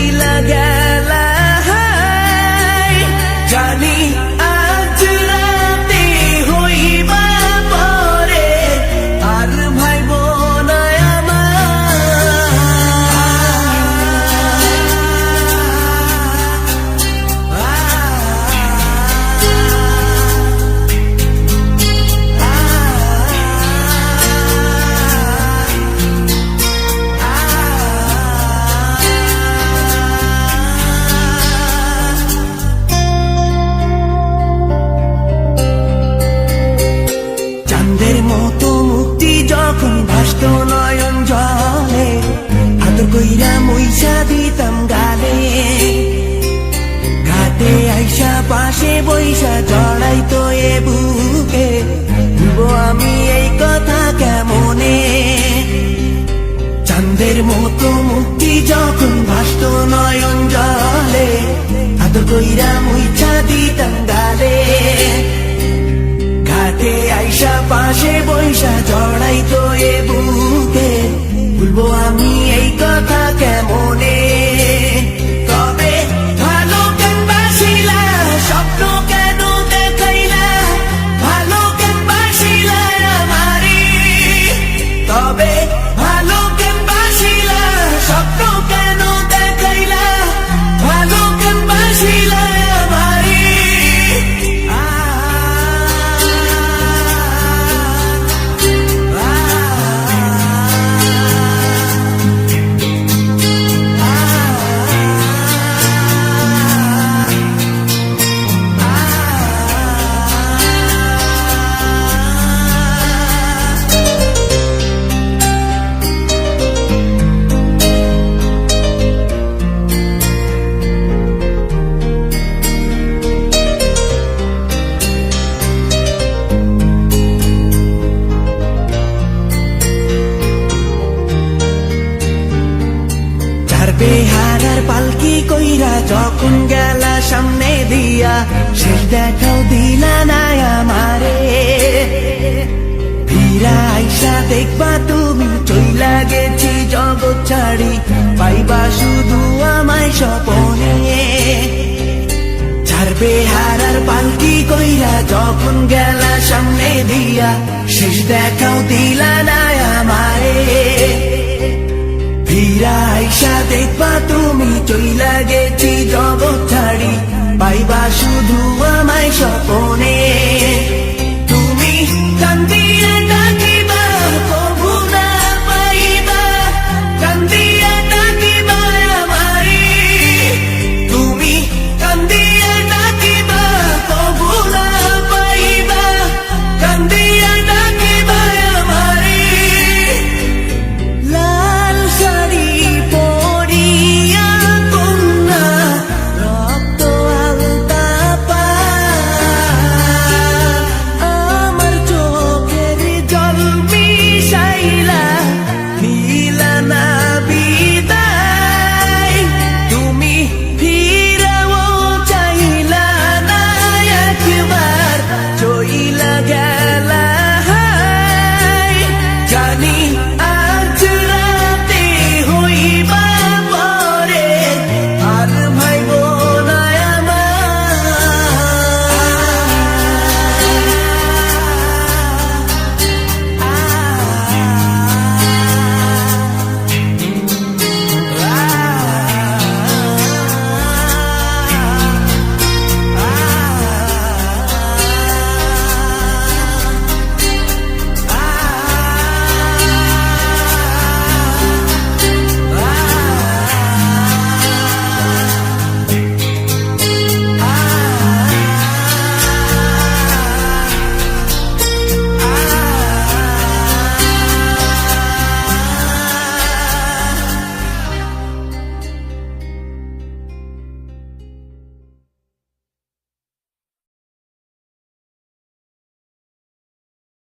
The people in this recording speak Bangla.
চইলা গেলা জানি আজ রাতে হইবা পরে আর ভাইব না চাঁদের মতো মুক্তি যখন ভাসত নয়ন জলে আদর কইরা মুইসা দিতাম গালে ঘাটে আইসা পাশে বইসা জড়াইতো এ বুকে ভুলবো আমি এই কথা কেমনে চাঁদের মতো মুক্তি যখন ভাসত নয়ন জলে আদর কইরা মুইসা দিতাম গালে ঘাটে আইসা পাশে বইসা জড়াইতো এ বুকে ভুলবো আমি এই কথা কেমনে তবে ভালো কেন বাসিলা স্বপ্ন কেন দেখাইলা ভালো কেন বাসিলা আমারি তবে ভালো কেন বাসিলা স্বপ্ন কেন দেখাইলা ভালো কেন বাসিলা আমারি বেহারার পালকি কইরা যখন গেলা সামনে দিয়া শেষ দেখাও দিলা না আমারে ফিরা আইসা দেখবা তুমি চইলা গেছি জগৎ ছাড়ি পাইবা শুধু আমায় স্বপনে ছাড়বে হারার পালকি কইরা যখন গেলা সামনে দিয়া শেষ দেখাও দিলা না আমারে ফিরা আইসা দেখবা তুমি চইলা গেছি জগৎ ছাড়ি পাইবা শুধু আমায় স্বপনে